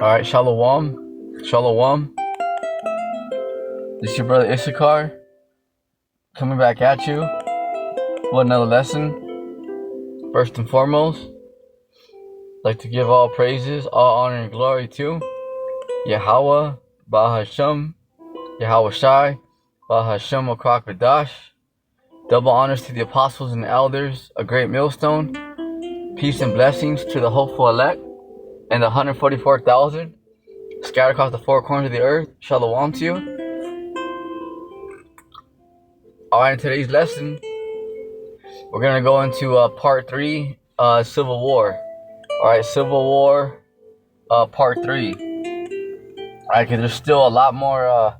Alright, Shalom. Shalom. This is your brother Issachar coming back at you with another lesson. First and foremost, I'd like to give all praises, all honor and glory to Yahweh, Bahasham, Yahweh Shai, BahashamOkrakwadash. Double honors to the apostles and elders, a great millstone. Peace and blessings to the hopeful elect and the 144,000 scattered across the four corners of the earth. Shalom to you. Alright, in today's lesson, we're going to go into part 3, Civil War. Alright, Civil War, part 3. Alright, because there's still a lot more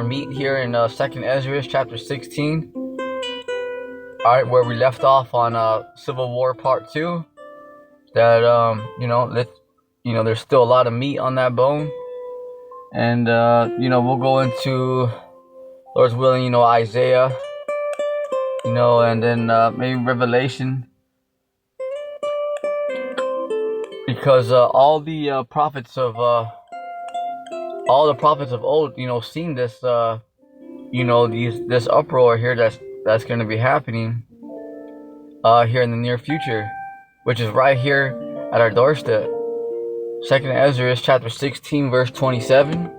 meat here in 2nd Ezra chapter 16. Alright, where we left off on Civil War part 2. That there's still a lot of meat on that bone. And we'll go into, Lord's willing, Isaiah, and then maybe Revelation, because all the prophets of old, seen this, this uproar here that's going to be happening here in the near future, which is right here at our doorstep. 2nd Ezra chapter 16 verse 27.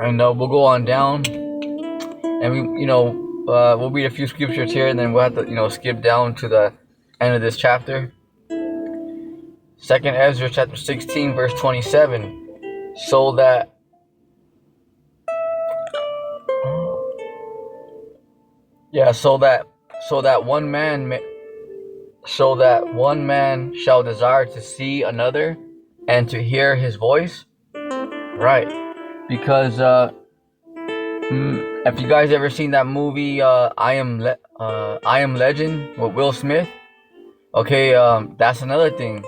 And we'll go on down, and we'll read a few scriptures here, and then we'll have to skip down to the end of this chapter. 2nd Ezra chapter 16 verse 27. So that one man shall desire to see another and to hear his voice. Right. Because if you guys ever seen that movie I Am Legend with Will Smith, okay, that's another thing.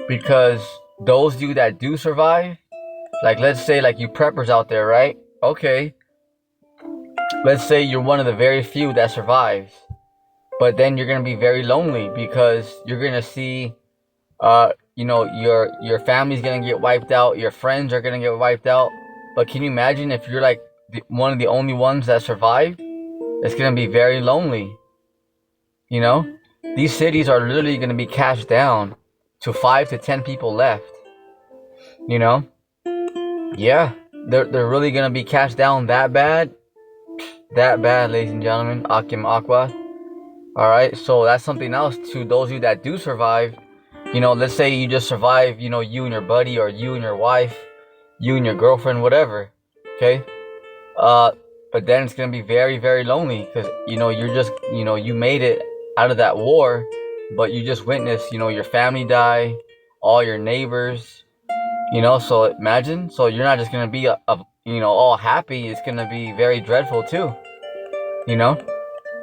Because those of you that do survive, like let's say like you preppers out there, right? Okay, let's say you're one of the very few that survives, but then you're gonna be very lonely because you're gonna see your family's gonna get wiped out, your friends are gonna get wiped out. But can you imagine if you're like one of the only ones that survived? It's gonna be very lonely. These cities are literally gonna be cashed down to 5 to 10 people left. Yeah, they're really gonna be cashed down that bad, ladies and gentlemen. Akim Aqua. All right, so that's something else to those of you that do survive. Let's say you just survive. You and your buddy, or you and your wife, you and your girlfriend, whatever. Okay. But then it's gonna be very, very lonely because you're just you made it out of that war, but you just witnessed your family die, all your neighbors. So imagine. So you're not just gonna be all happy. It's gonna be very dreadful too.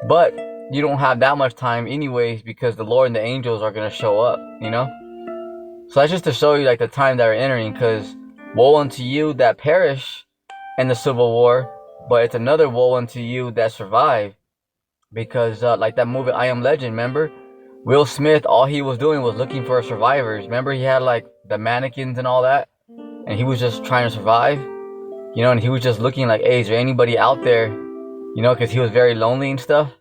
But you don't have that much time anyways, because the Lord and the angels are gonna show up. So that's just to show you like the time that we're entering. Because woe unto you that perish in the civil war, but it's another woe unto you that survive. Because like that movie I Am Legend, remember? Will Smith, all he was doing was looking for survivors. Remember, he had like the mannequins and all that, and he was just trying to survive. And he was just looking like, hey, is there anybody out there? Because he was very lonely and stuff.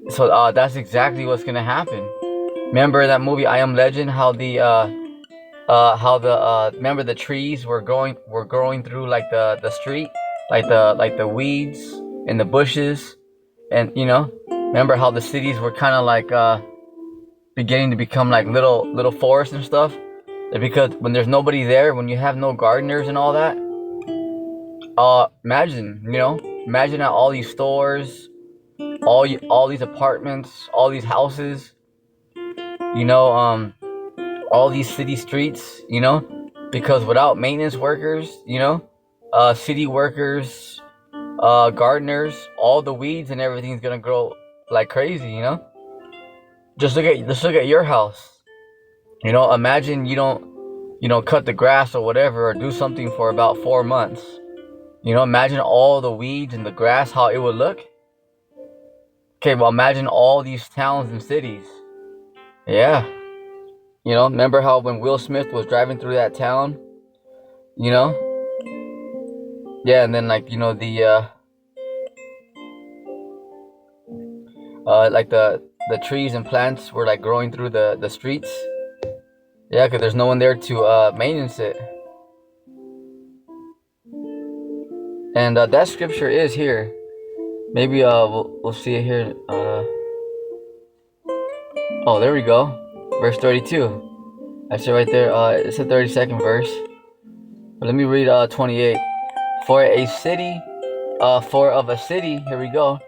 So that's exactly what's gonna happen. Remember that movie I Am Legend? How remember the trees were growing through like the street, like the weeds and the bushes, and remember how the cities were kind of like beginning to become like little forests and stuff. Because when there's nobody there, when you have no gardeners and all that, imagine at all these stores, all these apartments, all these houses, you know, all these city streets, because without maintenance workers, city workers, gardeners, all the weeds and everything's gonna grow like crazy. Just look at your house. Imagine you don't cut the grass or whatever, or do something for about 4 months. Imagine all the weeds and the grass, how it would look. Okay, well, imagine all these towns and cities. Yeah. Remember how when Will Smith was driving through that town? You know? Yeah, and then like, like the trees and plants were like growing through the streets. Yeah, because there's no one there to maintenance it. And that scripture is here. Maybe we'll see it here. Oh, there we go. Verse 32. I see right there. It's the 32nd verse. But let me read 28. For of a city, here we go.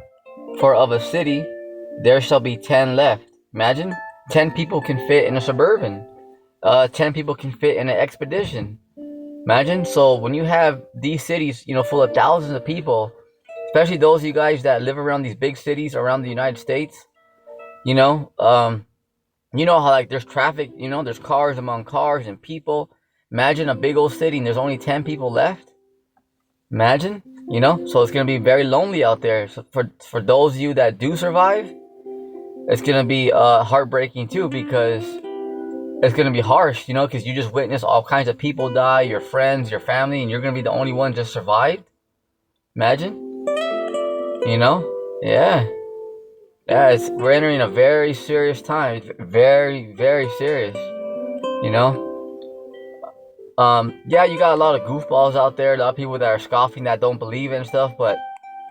For of a city, there shall be 10 left. Imagine, 10 people can fit in a Suburban. 10 people can fit in an Expedition. Imagine. So when you have these cities, full of thousands of people, especially those of you guys that live around these big cities around the United States, how like there's traffic, there's cars among cars and people. Imagine a big old city and there's only 10 people left. Imagine, so it's gonna be very lonely out there. So for those of you that do survive, it's gonna be heartbreaking too, because it's gonna be harsh, because you just witness all kinds of people die, your friends, your family, and you're gonna be the only one just survived. Imagine, yeah. Yeah, we're entering a very serious time. It's very, very serious. Yeah, you got a lot of goofballs out there, a lot of people that are scoffing, that don't believe and stuff, but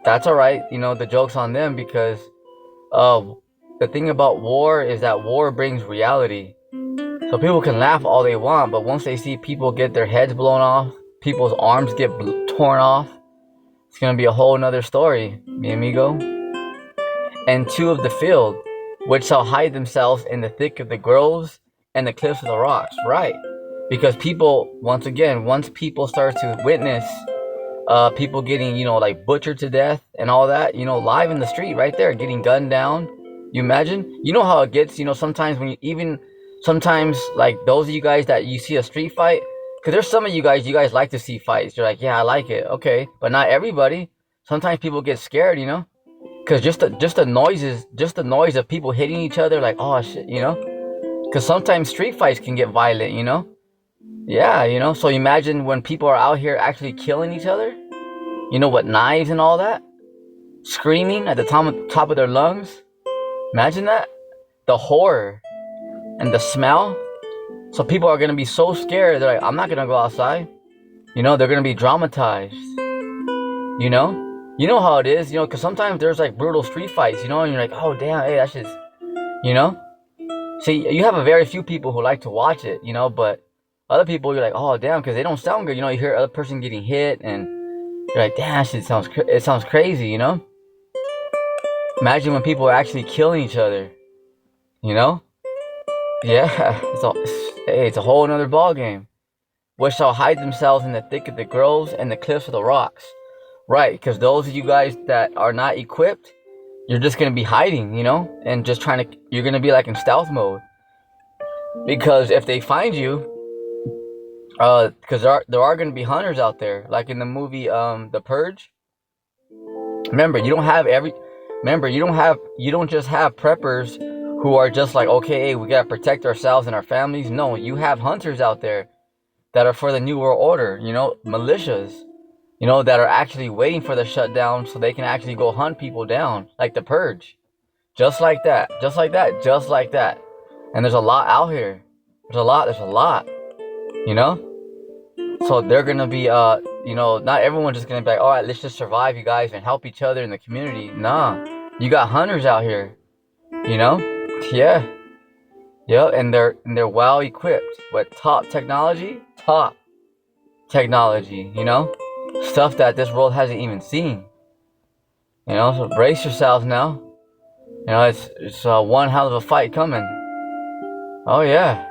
that's alright. The joke's on them, because the thing about war is that war brings reality. So people can laugh all they want, but once they see people get their heads blown off, people's arms get torn off, it's gonna be a whole nother story, mi amigo. And 2 of the field, which shall hide themselves in the thick of the groves and the cliffs of the rocks. Right. Because people, once people start to witness people getting, like butchered to death and all that, live in the street right there, getting gunned down. You imagine? You know how it gets, sometimes sometimes like those of you guys that you see a street fight, because there's some of you guys like to see fights. You're like, yeah, I like it. Okay. But not everybody. Sometimes people get scared, because just the noise of people hitting each other, like, oh shit, because sometimes street fights can get violent, yeah, so imagine when people are out here actually killing each other, with knives and all that, screaming at the top of their lungs. Imagine that, the horror and the smell. So people are gonna be so scared, they're like, I'm not gonna go outside. They're gonna be dramatized. You know how it is, because sometimes there's like brutal street fights, and you're like, oh damn, hey, that's just, See, you have a very few people who like to watch it, but other people, you're like, oh damn, because they don't sound good, you hear other person getting hit, and you're like, damn, that shit sounds crazy, Imagine when people are actually killing each other, Yeah, it's a whole nother ball game. Which shall hide themselves in the thick of the groves and the cliffs of the rocks. Right, because those of you guys that are not equipped, you're just going to be hiding, and just you're going to be like in stealth mode. Because if they find you, because there are going to be hunters out there, like in the movie The Purge. Remember, you don't just have preppers who are just like, okay, hey, we got to protect ourselves and our families. No, you have hunters out there that are for the New World Order, militias. That are actually waiting for the shutdown so they can actually go hunt people down, like the Purge. Just like that. And there's a lot out here. There's a lot. So they're gonna be you know, not everyone's just gonna be like, all right, let's just survive, you guys, and help each other in the community. Nah, you got hunters out here, you know. Yeah, yeah, and they're well equipped with top technology, you know, stuff that this world hasn't even seen. You know, so brace yourselves now. You know, it's one hell of a fight coming. Oh yeah.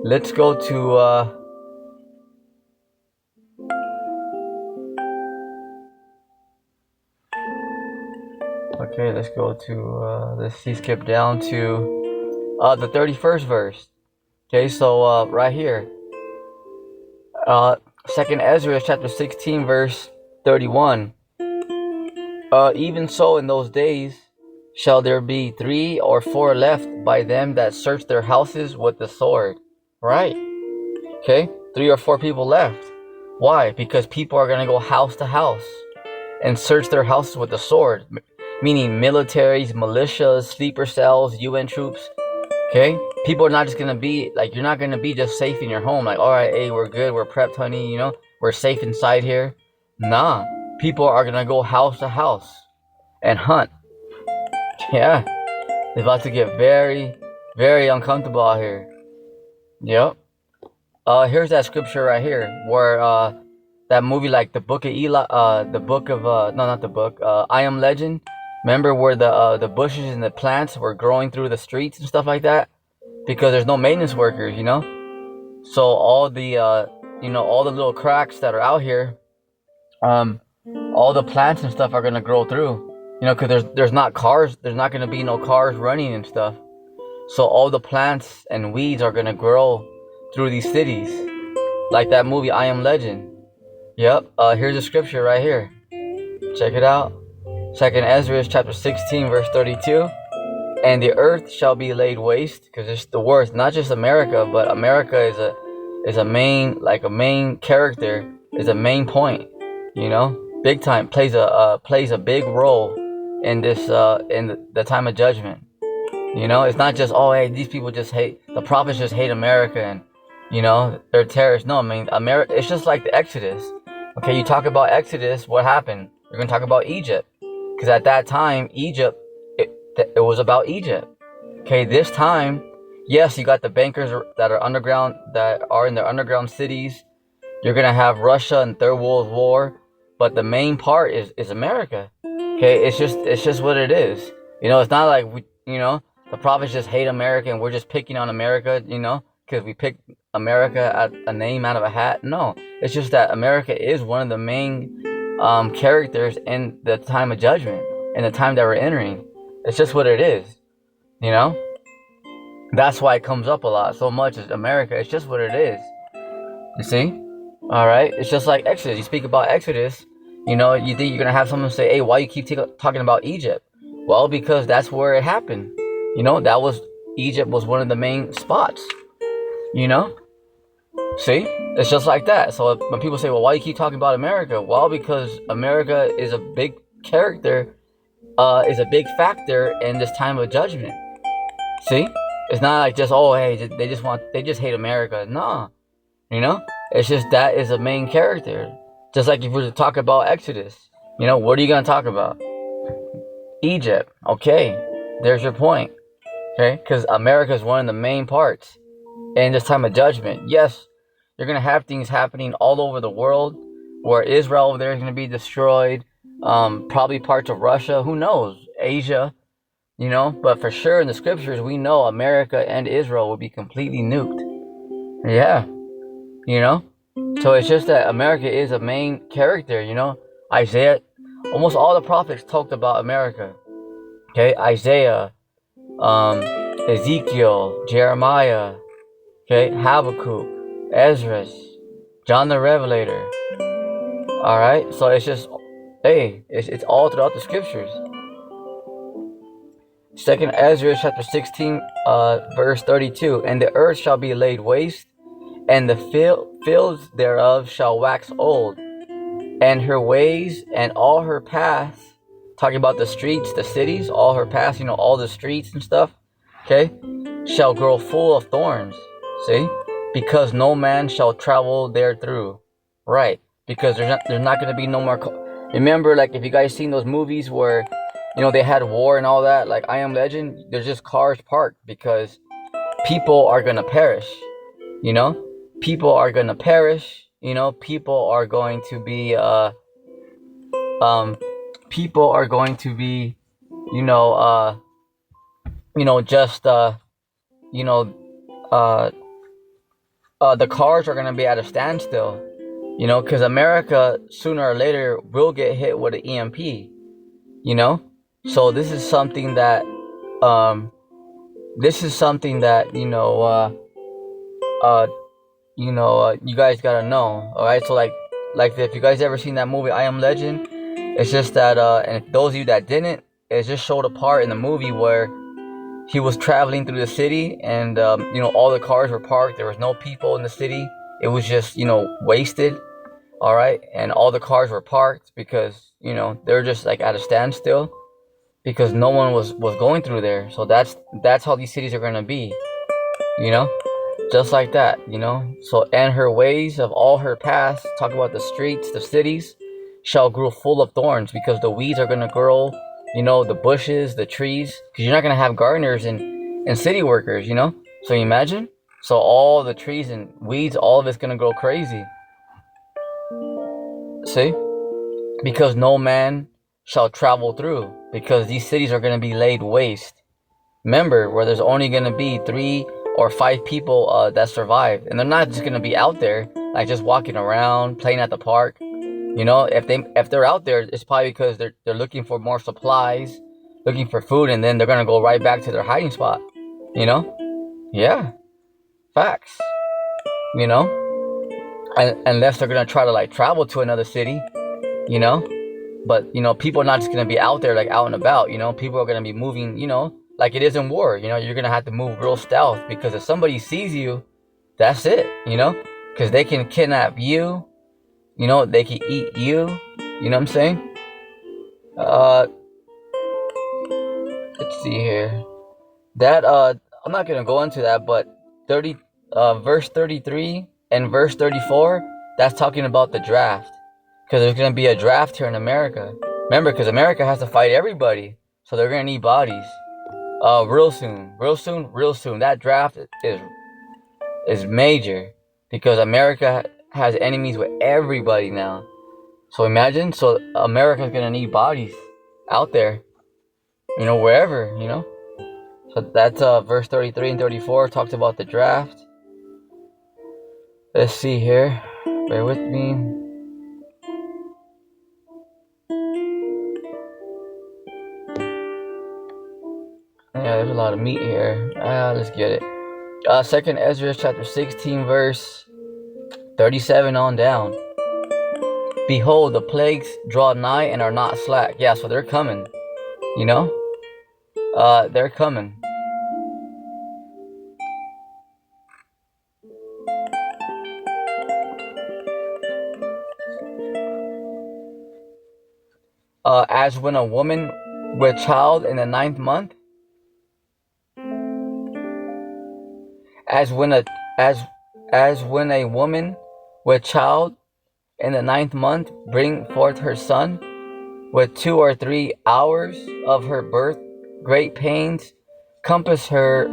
Let's go to okay, let's go to let's see, skip down to the 31st verse. Okay, so right here. Second Ezra chapter 16 verse 31. Even so in those days shall there be 3 or 4 left by them that search their houses with the sword. Right. Okay, 3 or 4 people left. Why? Because people are gonna go house to house and search their houses with the sword, meaning militaries, militias, sleeper cells, UN troops. Okay, people are not just gonna be like, you're not gonna be just safe in your home. Like, all right, hey, we're good, we're prepped, honey. You know, we're safe inside here. Nah, people are gonna go house to house and hunt. Yeah, it's about to get very, very uncomfortable out here. Yep. Here's that scripture right here where that movie, like the book of Eli, the book of no, not the book, I Am Legend. Remember where the bushes and the plants were growing through the streets and stuff like that, because there's no maintenance workers, you know. So all the you know, all the little cracks that are out here, all the plants and stuff are gonna grow through, you know, because there's not cars, there's not gonna be no cars running and stuff. So all the plants and weeds are gonna grow through these cities, like that movie I Am Legend. Yep. Here's a scripture right here. Check it out. Second Ezra chapter 16 verse 32. And the earth shall be laid waste, because it's the worst. Not just America, but America is a main, like a main character, is a main point. You know, big time, plays a big role in this in the time of judgment. You know, it's not just, oh hey, these people just hate, the prophets just hate America and, you know, they're terrorists. No, I mean, America, it's just like the Exodus. Okay, you talk about Exodus, what happened? You're going to talk about Egypt. Because at that time, Egypt, it was about Egypt. Okay, this time, yes, you got the bankers that are underground, that are in their underground cities. You're going to have Russia and Third World War. But the main part is America. Okay, it's just what it is. You know, it's not like, you know, the prophets just hate America and we're just picking on America, you know, because we picked America at a name out of a hat. No, it's just that America is one of the main characters in the time of judgment, in the time that we're entering. It's just what it is, you know. That's why it comes up a lot so much as America. It's just what it is. You see? All right. It's just like Exodus. You speak about Exodus, you know, you think you're gonna have someone say, "Hey, why you keep talking about Egypt?" Well, because that's where it happened. You know, Egypt was one of the main spots. You know? See? It's just like that. So when people say, well, why do you keep talking about America? Well, because America is a big character, is a big factor in this time of judgment. See? It's not like just, oh, hey, they just hate America. No. You know? It's just that is a main character. Just like if we were to talk about Exodus. You know, what are you going to talk about? Egypt. Okay. There's your point. Okay? Because America is one of the main parts in this time of judgment. Yes, you're going to have things happening all over the world where Israel over there is going to be destroyed. Probably parts of Russia. Who knows? Asia. You know? But for sure in the scriptures, we know America and Israel will be completely nuked. Yeah. You know? So it's just that America is a main character, you know? Isaiah, almost all the prophets talked about America. Okay? Isaiah, Ezekiel, Jeremiah, okay, Habakkuk, Ezra, John the Revelator. Alright, so it's just, hey, it's all throughout the scriptures. Second Ezra chapter 16, verse 32. And the earth shall be laid waste, and the fields thereof shall wax old, and her ways and all her paths, talking about the streets, the cities, all her paths, you know, all the streets and stuff, okay, shall grow full of thorns. See? because no man shall travel there through. Right. Because there's not gonna be no more. Remember, like if you guys seen those movies where, they had war and all that, like I Am Legend. There's just cars parked because people are gonna perish. You know, people are gonna perish. People are going to be people are going to be, you know, just you know, uh, the cars are gonna be at a standstill. Because America sooner or later will get hit with an EMP. So this is something that, uh, you guys gotta know. All right, so like if you guys ever seen that movie I Am Legend, it's just that, and those of you that didn't, it just showed a part in the movie where he was traveling through the city, and all the cars were parked. There was no people in the city. It was just wasted. All right, and all the cars were parked because they're just like at a standstill because no one was going through there. So that's how these cities are gonna be, you know, just like that, So, and her ways of all her paths, talk about the streets, the cities, shall grow full of thorns because the weeds are gonna grow, the bushes, the trees, because you're not gonna have gardeners and city workers, So you imagine, so all the trees and weeds, all of it's gonna grow crazy. See? Because no man shall travel through, because these cities are going to be laid waste. Remember, where there's only going to be 3 or 5 people that survive, and they're not just going to be out there like just walking around, playing at the park. If they're out there, it's probably because they're looking for more supplies, looking for food, and then they're going to go right back to their hiding spot. Yeah, facts. Unless they're going to try to like travel to another city. But people are not just gonna be out there like out and about. People are gonna be moving, like it is in war. You're gonna have to move real stealth, because if somebody sees you, that's it. Because they can kidnap you. They can eat you. You know what I'm saying? Let's see here. That I'm not gonna go into that, but verse 33 and verse 34, that's talking about the draft. Because there's going to be a draft here in America. Remember, because America has to fight everybody. So they're going to need bodies. Real soon. That draft is major. Because America has enemies with everybody now. So imagine, so America's going to need bodies out there. Wherever, So that's verse 33 and 34 talks about the draft. Let's see here. Bear with me. Yeah, there's a lot of meat here. Let's get it. 2nd Ezra chapter 16 verse 37 on down. Behold, the plagues draw nigh and are not slack. Yeah, so they're coming. They're coming. As when a woman with child in the 9th month. As when a woman with child in the 9th month bring forth her son, with 2 or 3 hours of her birth, great pains compass her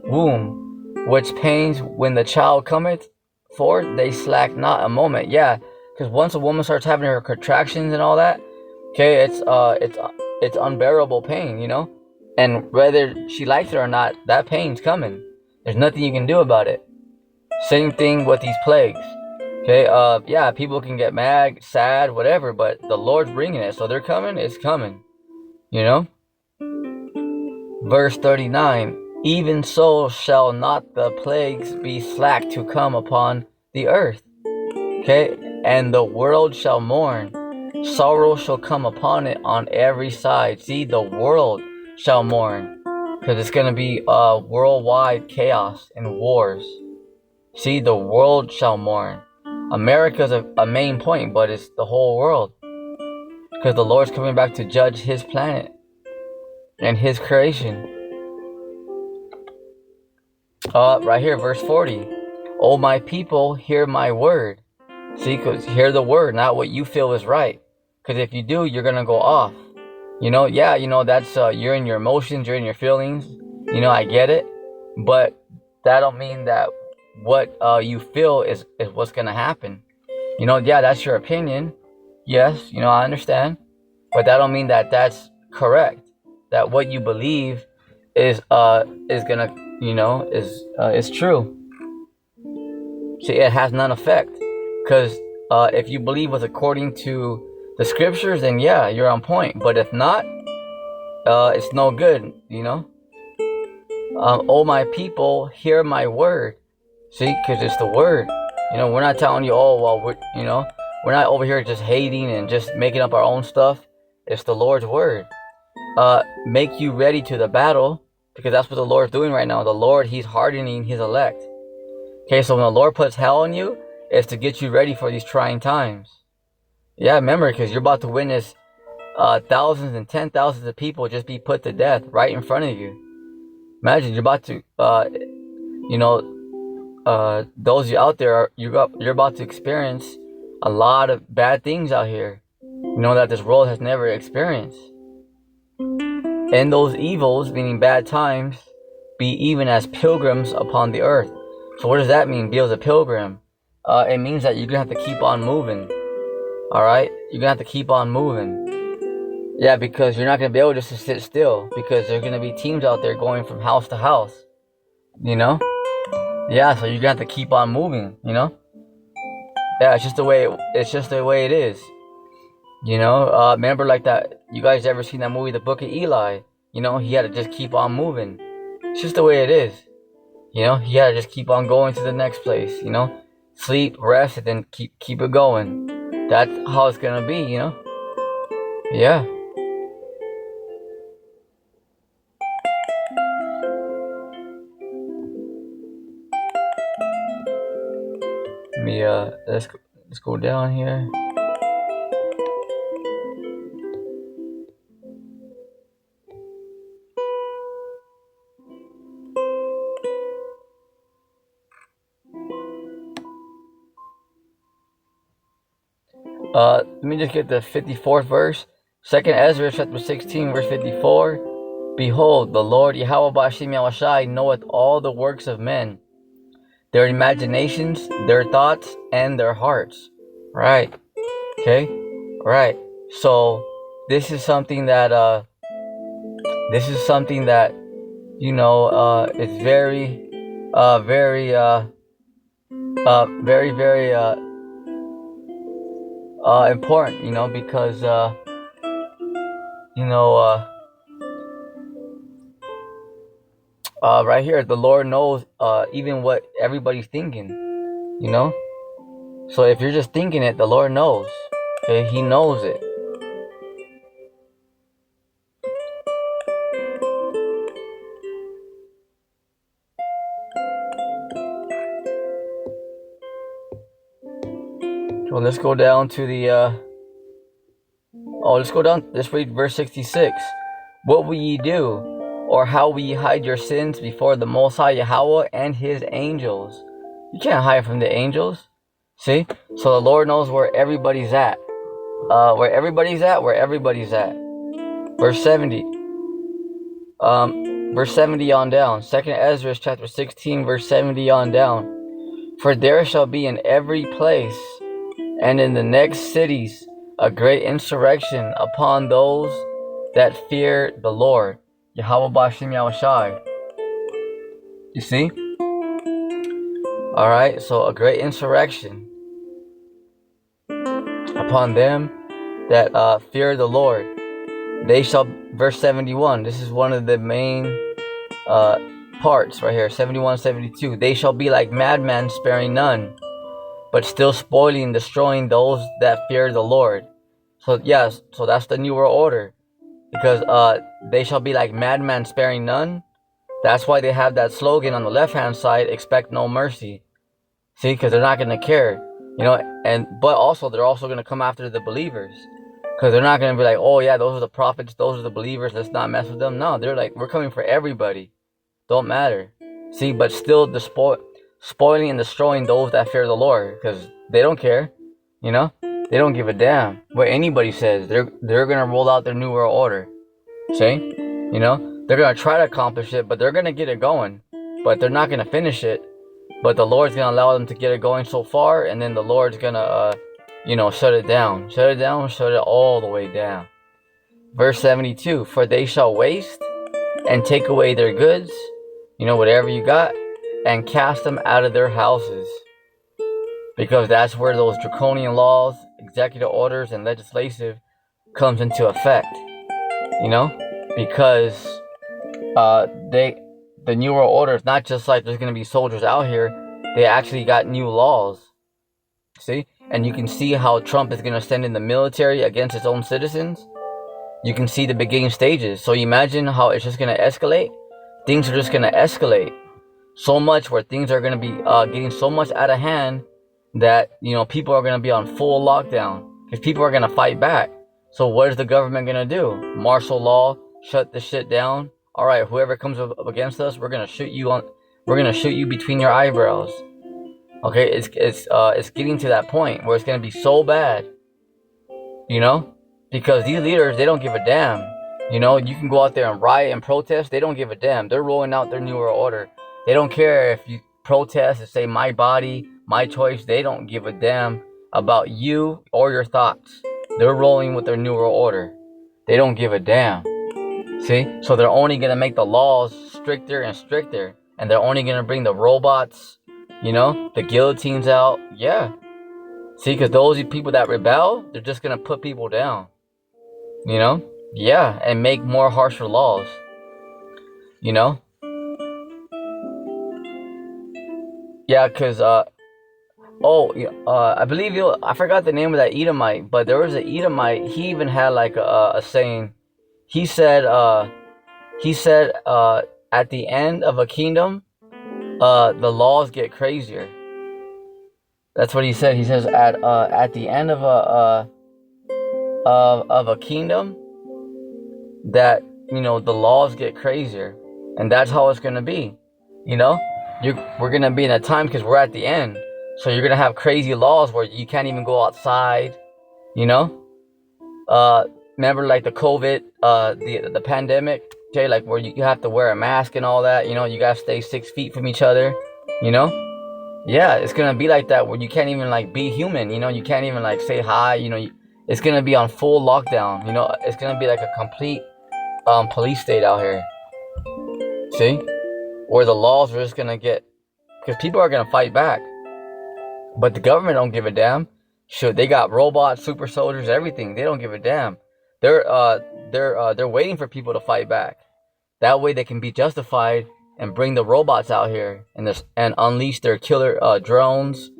womb, which pains when the child cometh forth, they slack not a moment. Yeah, because once a woman starts having her contractions and all that, okay, it's unbearable pain, and whether she likes it or not, that pain's coming. There's nothing you can do about it. Same thing with these plagues. Okay, yeah, people can get mad, sad, whatever, but the Lord's bringing it, so they're coming, it's coming. Verse 39, even so shall not the plagues be slack to come upon the earth. Okay, and the world shall mourn. Sorrow shall come upon it on every side. See, the world shall mourn. Because it's going to be worldwide chaos and wars. See, the world shall mourn. America's a main point, but it's the whole world. Because the Lord's coming back to judge his planet and his creation. Right here, verse 40. Oh, my people, hear my word. See, because hear the word, not what you feel is right. Because if you do, you're going to go off. Yeah, that's, you're in your emotions, you're in your feelings. I get it. But that don't mean that what you feel is what's going to happen. Yeah, that's your opinion. Yes, I understand. But that don't mean that that's correct. That what you believe is gonna, is true. See, it has none effect. Because if you believe what's according to the scriptures, then yeah, you're on point. But if not, it's no good. Oh, my people, hear my word. See, because it's the word. We're not telling you, oh, well, we're not over here just hating and just making up our own stuff. It's the Lord's word. Make you ready to the battle, because that's what the Lord's doing right now. The Lord, He's hardening His elect. Okay, so when the Lord puts hell on you, it's to get you ready for these trying times. Yeah, remember, because you're about to witness thousands and 10,000s of people just be put to death right in front of you. Imagine you're about to, those you out there, you're about to experience a lot of bad things out here. That this world has never experienced. And those evils, meaning bad times, be even as pilgrims upon the earth. So what does that mean, be as a pilgrim? It means that you're going to have to keep on moving. Alright? You're going to have to keep on moving. Yeah, because you're not going to be able just to sit still. Because there's going to be teams out there going from house to house. Yeah, so you're going to have to keep on moving, Yeah, it's just the way it is. Remember like that, you guys ever seen that movie, The Book of Eli? He had to just keep on moving. It's just the way it is. He had to just keep on going to the next place, sleep, rest, and then keep it going. That's how it's gonna be, Yeah. Let me let's go down here. Let me just get the 54th verse. 2nd Ezra chapter 16 verse 54. Behold, the Lord Yahweh Bashim Yahushai knoweth all the works of men, their imaginations, their thoughts, and their hearts. Right. Okay. Right. So this is something that it's very very important, because right here the Lord knows even what everybody's thinking, so if you're just thinking it, the Lord knows. Okay, He knows it. So let's go down to the let's read verse 66. What will ye do, or how will ye hide your sins before the Most High Yahweh and His angels? You can't hide from the angels. See? So the Lord knows where everybody's at. Where everybody's at. Verse 70. Verse 70 on down. 2nd Ezra chapter 16, verse 70 on down. For there shall be in every place and in the next cities a great insurrection upon those that fear the Lord. Yahweh Bashim Yahushai. You see? Alright, so a great insurrection upon them that fear the Lord. They shall, verse 71, this is one of the main parts right here, 71, 72. They shall be like madmen, sparing none, but still spoiling, destroying those that fear the Lord. So yes, so that's the New World Order. Because they shall be like madmen, sparing none. That's why they have that slogan on the left-hand side, expect no mercy. See, because they're not going to care. But also, they're also going to come after the believers. Because they're not going to be like, oh yeah, those are the prophets, those are the believers, let's not mess with them. No, they're like, we're coming for everybody. Don't matter. See, but still spoiling and destroying those that fear the Lord, because they don't care, you know? They don't give a damn what anybody says. They're gonna roll out their new world order. See? You know? They're gonna try to accomplish it, but they're gonna get it going. But they're not gonna finish it. But the Lord's gonna allow them to get it going so far, and then the Lord's gonna shut it down. Shut it down, shut it all the way down. Verse 72, for they shall waste and take away their goods, whatever you got, and cast them out of their houses. Because that's where those draconian laws, executive orders, and legislative comes into effect. Because the New World Order is not just like there's going to be soldiers out here. They actually got new laws. See? And you can see how Trump is going to send in the military against his own citizens. You can see the beginning stages. So you imagine how it's just going to escalate. Things are just going to escalate so much where things are going to be getting so much out of hand that, people are going to be on full lockdown because people are going to fight back. So what is the government going to do? Martial law, shut the shit down. All right, whoever comes up against us, we're going to shoot you between your eyebrows. Okay, it's getting to that point where it's going to be so bad. Because these leaders, they don't give a damn. You can go out there and riot and protest. They don't give a damn. They're rolling out their New World Order. They don't care if you protest and say my body, my choice. They don't give a damn about you or your thoughts. They're rolling with their New World Order. They don't give a damn. See? So they're only going to make the laws stricter and stricter. And they're only going to bring the robots, the guillotines out. Yeah. See, because those people that rebel, they're just going to put people down. Yeah, and make more harsher laws. Yeah, because, I believe I forgot the name of that Edomite, but there was an Edomite, he even had like a saying. He said, at the end of a kingdom, the laws get crazier. That's what he said. He says at the end of a kingdom, that the laws get crazier, and that's how it's gonna be. We're gonna be in a time because we're at the end, so you're gonna have crazy laws where you can't even go outside. Remember like the COVID, the pandemic, okay, like where you have to wear a mask and all that. You gotta stay 6 feet from each other. Yeah, it's gonna be like that where you can't even like be human. You can't even like say hi. It's gonna be on full lockdown. It's gonna be like a complete police state out here. See? Where the laws are just gonna get, because people are gonna fight back. But the government don't give a damn. Shoot, they got robots, super soldiers, everything. They don't give a damn. They're waiting for people to fight back. That way they can be justified and bring the robots out here and unleash their killer drones,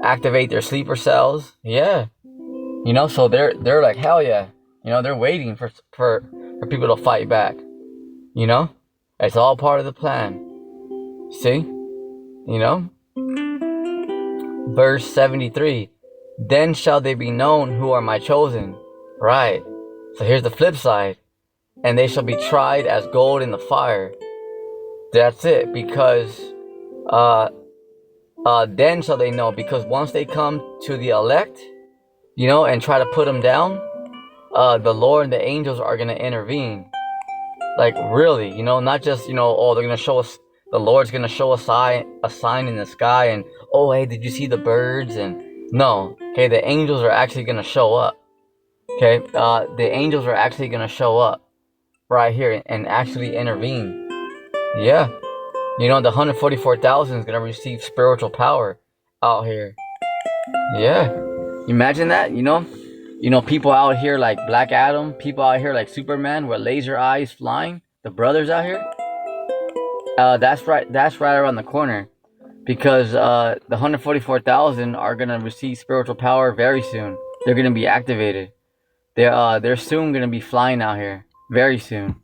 activate their sleeper cells. Yeah. So they're like, hell yeah. They're waiting for people to fight back. It's all part of the plan. See? Verse 73. Then shall they be known who are my chosen. Right. So here's the flip side. And they shall be tried as gold in the fire. That's it. Because then shall they know. Because once they come to the elect, and try to put them down, the Lord and the angels are going to intervene. Like really, not just, they're going to show us, the Lord's going to show a sign in the sky and, oh, hey, did you see the birds? And no, okay, the angels are actually going to show up. Okay, the angels are actually going to show up right here and actually intervene. Yeah, the 144,000 is going to receive spiritual power out here. Yeah, imagine that, people out here like Black Adam, people out here like Superman with laser eyes flying, the brothers out here. That's right around the corner, because the 144,000 are gonna receive spiritual power very soon. They're gonna be activated. They're soon gonna be flying out here very soon.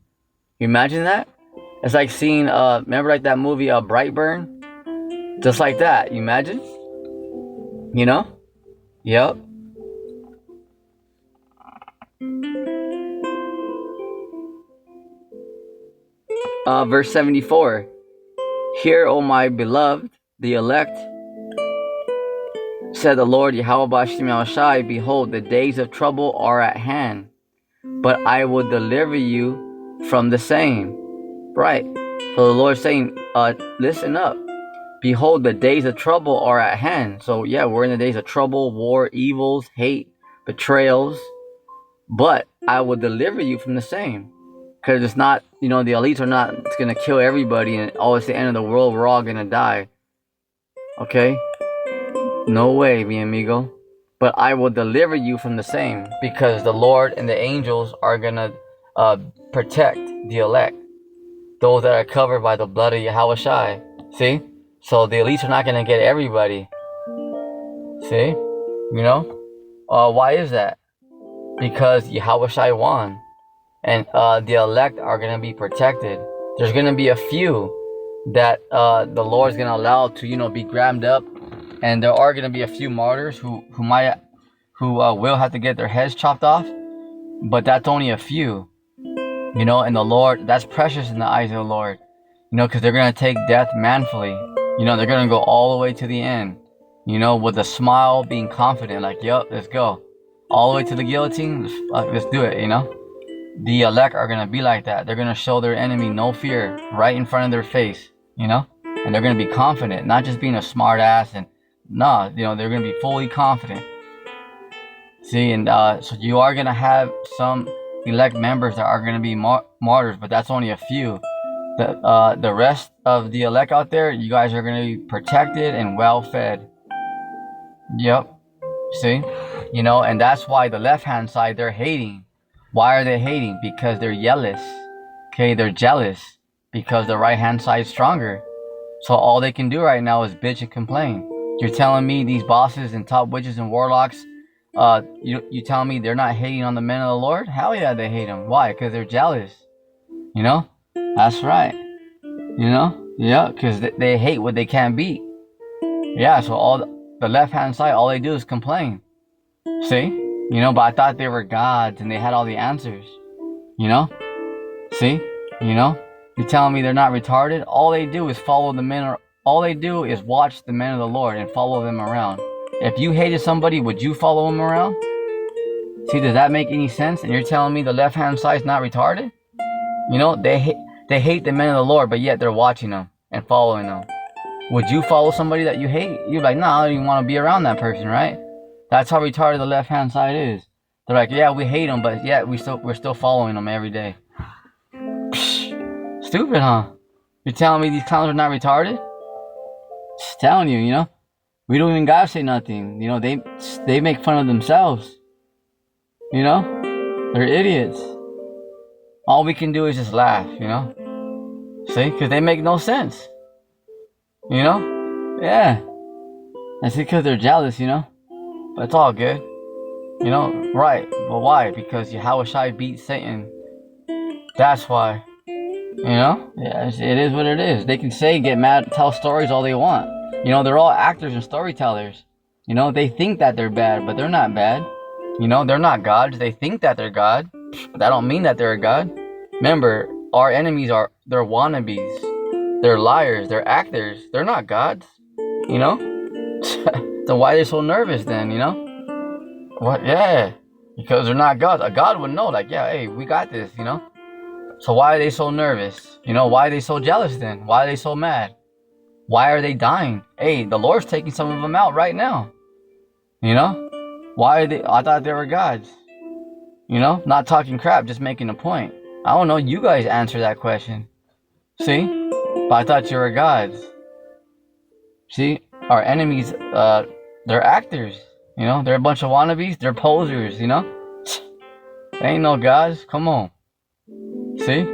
You imagine that? It's like seeing remember like that movie Brightburn? Just like that. You imagine? Yep. Verse 74. Hear, O my beloved, the elect, said the Lord Yahweh Bashim Yahushai, behold, the days of trouble are at hand, but I will deliver you from the same. Right. So the Lord's saying, listen up. Behold, the days of trouble are at hand. So yeah, we're in the days of trouble, war, evils, hate, betrayals. But I will deliver you from the same. Because it's not, the elites are not going to kill everybody and it's the end of the world, we're all going to die. Okay? No way, mi amigo. But I will deliver you from the same. Because the Lord and the angels are going to protect the elect. Those that are covered by the blood of Yahushai. See? So the elites are not going to get everybody. See? Why is that? Because Yahushai won. And the elect are going to be protected. There's going to be a few that the Lord's going to allow to, be grabbed up. And there are going to be a few martyrs who will have to get their heads chopped off. But that's only a few. And the Lord, that's precious in the eyes of the Lord. Because they're going to take death manfully. They're going to go all the way to the end. With a smile, being confident, like, yup, let's go. All the way to the guillotine, let's do it, The elect are going to be like that. They're going to show their enemy no fear right in front of their face, And they're going to be confident, not just being a smart ass and, they're going to be fully confident. See, and so you are going to have some elect members that are going to be martyrs, but that's only a few. The rest of the elect out there, you guys are going to be protected and well fed. Yep. See? And that's why the left-hand side, they're hating. Why are they hating? Because they're jealous. Okay, they're jealous because the right-hand side is stronger. So all they can do right now is bitch and complain. You're telling me these bosses and top witches and warlocks, you telling me they're not hating on the men of the Lord? Hell yeah, they hate them. Why? Because they're jealous. That's right. Yeah, because they hate what they can't beat. Yeah, so all the left-hand side, all they do is complain. See? But I thought they were gods and they had all the answers. See? You're telling me they're not retarded? All they do is follow the men, all they do is watch the men of the Lord and follow them around. If you hated somebody, would you follow them around? See, does that make any sense? And you're telling me the left-hand side is not retarded? They hate the men of the Lord, but yet they're watching them and following them. Would you follow somebody that you hate? You're like, nah, I don't even want to be around that person, right? That's how retarded the left-hand side is. They're like, yeah, we hate them, but yet we're still following them every day. Psh, stupid, huh? You're telling me these clowns are not retarded? Just telling you, we don't even gotta say nothing. They make fun of themselves. They're idiots. All we can do is just laugh, See? Because they make no sense. Yeah. That's because they're jealous, But it's all good. Right. But why? Because Yahushai beat Satan. That's why. Yeah, it is what it is. They can get mad, tell stories all they want. They're all actors and storytellers. They think that they're bad, but they're not bad. They're not gods. They think that they're God. But that don't mean that they're a God. Remember, our enemies they're wannabes. They're liars. They're actors. They're not gods. So why are they so nervous then, What? Yeah. Because they're not gods. A God would know, like, yeah, hey, we got this, So why are they so nervous? Why are they so jealous then? Why are they so mad? Why are they dying? Hey, the Lord's taking some of them out right now. Why are they? I thought they were gods. Not talking crap, just making a point. I don't know. You guys answer that question. See? But I thought you were gods. See? Our enemies, they're actors. They're a bunch of wannabes. They're posers, They ain't no gods. Come on. See?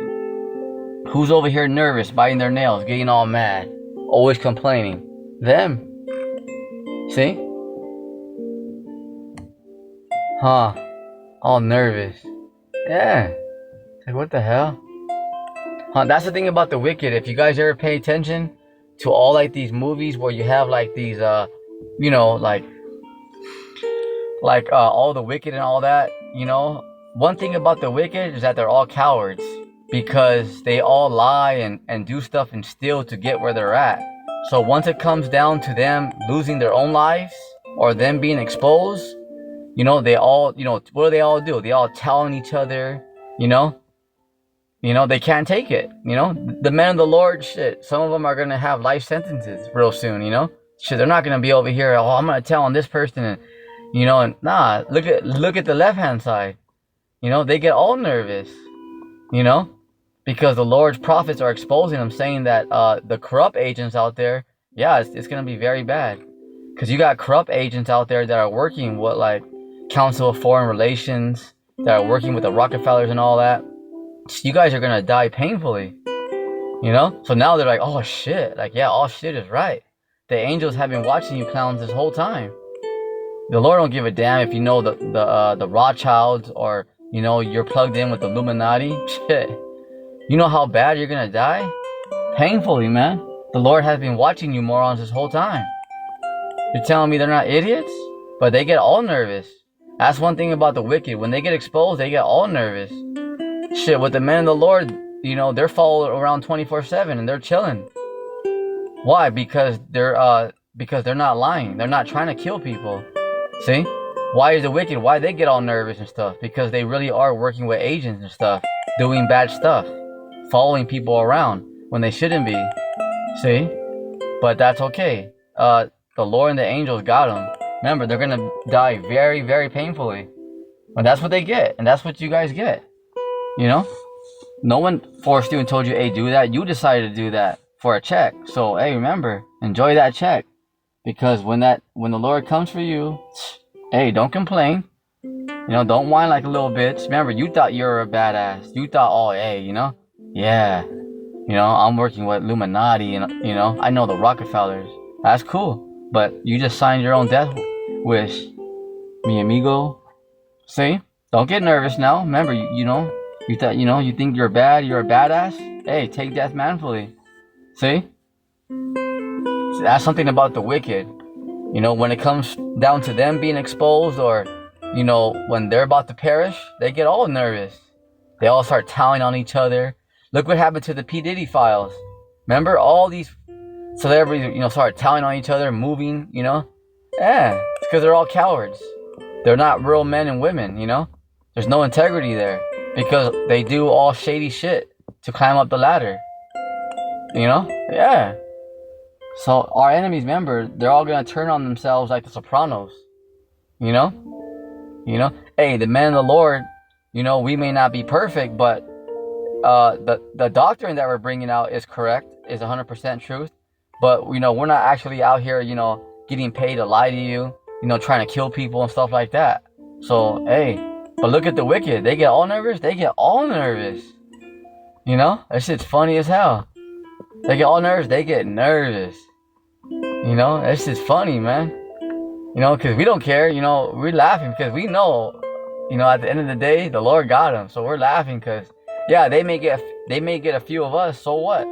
Who's over here nervous, biting their nails, getting all mad, always complaining? Them. See? Huh. All nervous. Yeah. Like, what the hell? Huh, that's the thing about the wicked. If you guys ever pay attention to all like these movies where you have like these like all the wicked and all that, one thing about the wicked is that they're all cowards because they all lie and do stuff and steal to get where they're at. So once it comes down to them losing their own lives or them being exposed, they all, what do? They all telling each other, they can't take it. The men of the Lord, shit, some of them are going to have life sentences real soon, Shit, they're not going to be over here, oh, I'm going to tell on this person, and, and nah, look at the left-hand side. They get all nervous, because the Lord's prophets are exposing them, saying that the corrupt agents out there, yeah, it's going to be very bad. Because you got corrupt agents out there that are working with, like, Council of Foreign Relations, that are working with the Rockefellers and all that. You guys are going to die painfully, So now they're like, oh, shit. Like, yeah, all shit is right. The angels have been watching you clowns this whole time. The Lord don't give a damn if you know the Rothschilds or, you're plugged in with the Illuminati. Shit. You know how bad you're going to die? Painfully, man. The Lord has been watching you morons this whole time. You're telling me they're not idiots? But they get all nervous. That's one thing about the wicked. When they get exposed, they get all nervous. Shit, with the men of the Lord, they're followed around 24/7 and they're chilling. Why? Because they're not lying. They're not trying to kill people. See? Why is the wicked? Why they get all nervous and stuff? Because they really are working with agents and stuff, doing bad stuff, following people around when they shouldn't be. See? But that's okay. The Lord and the angels got them. Remember, they're gonna die very, very painfully. And that's what they get, and that's what you guys get. No one forced you and told you, hey, do that. You decided to do that for a check. So, hey, remember, enjoy that check. Because when the Lord comes for you, hey, don't complain. Don't whine like a little bitch. Remember, you thought you were a badass. You thought, oh, hey, yeah. I'm working with Illuminati and, I know the Rockefellers. That's cool. But you just signed your own death wish, mi amigo. See? Don't get nervous now. Remember, you thought, you think you're bad, you're a badass? Hey, take death manfully. See? That's something about the wicked. When it comes down to them being exposed or, when they're about to perish, they get all nervous. They all start telling on each other. Look what happened to the P. Diddy files. Remember, all these celebrities, started telling on each other, moving, Yeah, it's because they're all cowards. They're not real men and women, There's no integrity there. Because they do all shady shit to climb up the ladder. Yeah. So our enemies, remember, they're all gonna turn on themselves like the Sopranos. Hey, the men of the Lord, we may not be perfect, but the doctrine that we're bringing out is correct, is 100% truth. But we're not actually out here, getting paid to lie to you, trying to kill people and stuff like that. So hey. But look at the wicked. They get all nervous. They get all nervous. That shit's funny as hell. They get all nervous. They get nervous. That shit's funny, man. Because we don't care. We're laughing because we know, at the end of the day, the Lord got them. So we're laughing because, yeah, they may get a few of us. So what?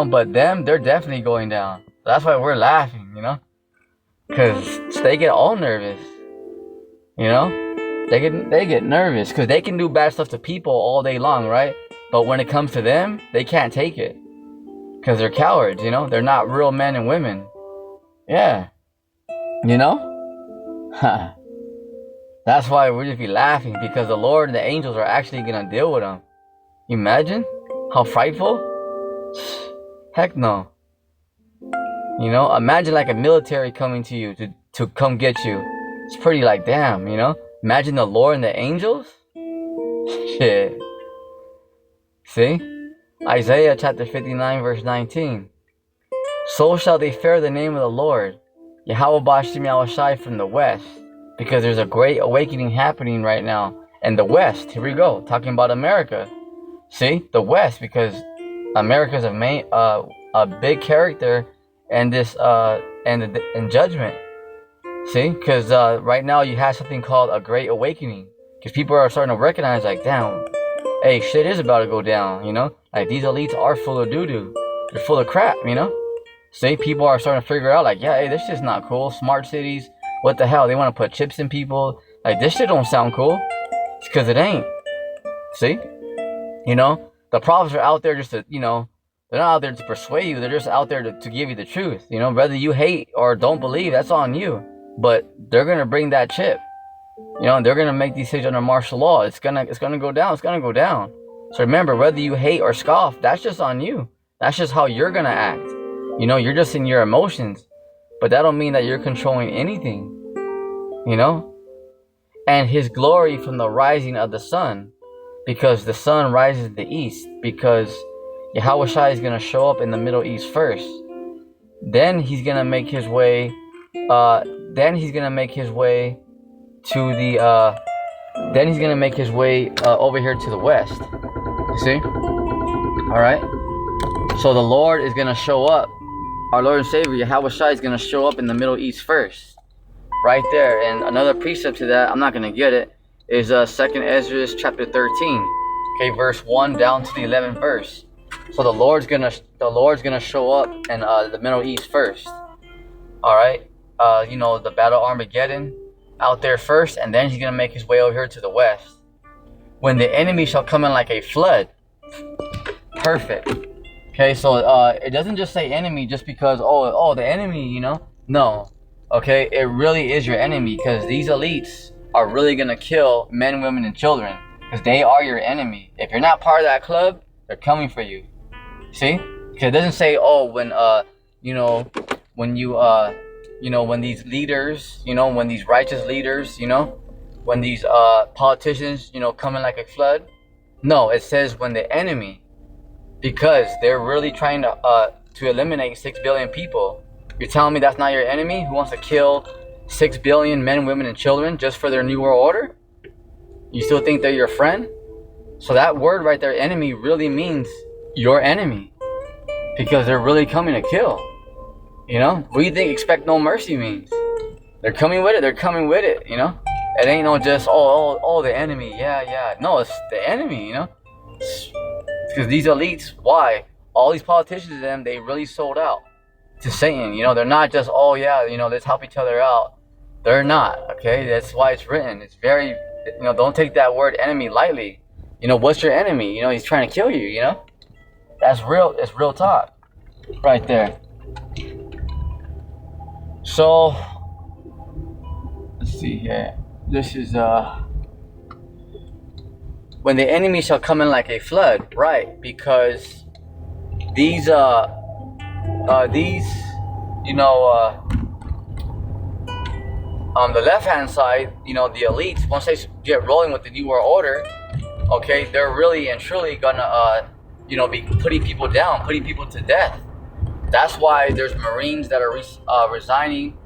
But them, they're definitely going down. That's why we're laughing, because they get all nervous. They get nervous because they can do bad stuff to people all day long, right? But when it comes to them, they can't take it because they're cowards, They're not real men and women. Yeah. That's why we just be laughing because the Lord and the angels are actually going to deal with them. Imagine how frightful? Heck no. Imagine like a military coming to you to come get you. It's pretty like, damn, Imagine the Lord and the angels? Shit. See? Isaiah chapter 59 verse 19. So shall they fear the name of the Lord, Yahweh Bashim Yahushai from the west. Because there's a great awakening happening right now. And the west, here we go, talking about America. See? The west, because America's a big character in this, in judgment. See, because right now you have something called a great awakening. Because people are starting to recognize, like, damn, hey, shit is about to go down, Like, these elites are full of doo-doo. They're full of crap, See, people are starting to figure out, like, yeah, hey, this shit's not cool. Smart cities, what the hell? They want to put chips in people. Like, this shit don't sound cool. It's because it ain't. See? The prophets are out there just to, They're not out there to persuade you. They're just out there to give you the truth. You know, whether you hate or don't believe, that's on you. But they're gonna bring that chip. You know, they're gonna make these things under martial law. It's gonna go down. It's gonna go down. So remember, whether you hate or scoff, that's just on you. That's just how you're gonna act. You know, you're just in your emotions. But that don't mean that you're controlling anything. You know? And his glory from the rising of the sun. Because the sun rises in the east. Because Yahweh Shai is going to show up in the Middle East first. Then he's going to make his way. Then he's going to make his way to the. Then he's going to make his way over here to the west. You see? All right. So the Lord is going to show up. Our Lord and Savior Yahweh Shai is going to show up in the Middle East first. Right there. And another precept to that, I'm not going to get it, is 2nd Ezra chapter 13. Okay, verse 1 down to the 11th verse. So the Lord's gonna show up in the Middle East first. All right, you know, the battle Armageddon out there first, and then he's gonna make his way over here to the west. When the enemy shall come in like a flood. Perfect. Okay, so it doesn't just say enemy just because the enemy, you know. No. Okay, it really is your enemy, because these elites are really gonna kill men, women, and children, because they are your enemy. If you're not part of that club, they're coming for you. See? Because it doesn't say, when when these leaders, you know, when these righteous leaders, you know, when these politicians, you know, come in like a flood. No, it says when the enemy, because they're really trying to eliminate 6 billion people. You're telling me that's not your enemy who wants to kill 6 billion men, women, and children just for their new world order? You still think they're your friend? So that word right there, enemy, really means your enemy, because they're really coming to kill. You know, what do you think expect no mercy means? They're coming with it. They're coming with it. You know, it ain't no just the enemy. Yeah. No, it's the enemy. You know, because these elites, why all these politicians, them, they really sold out to Satan. You know, they're not just you know, let's help each other out. They're not. Okay, that's why it's written. It's very, you know, don't take that word enemy lightly. You know, what's your enemy? You know, he's trying to kill you. You know. That's real. It's real talk, right there. So let's see here. This is when the enemy shall come in like a flood, right? Because these you know, on the left hand side, you know, the elites, once they get rolling with the new world order, okay, they're really and truly gonna you know, be putting people down, putting people to death. That's why there's Marines that are resigning.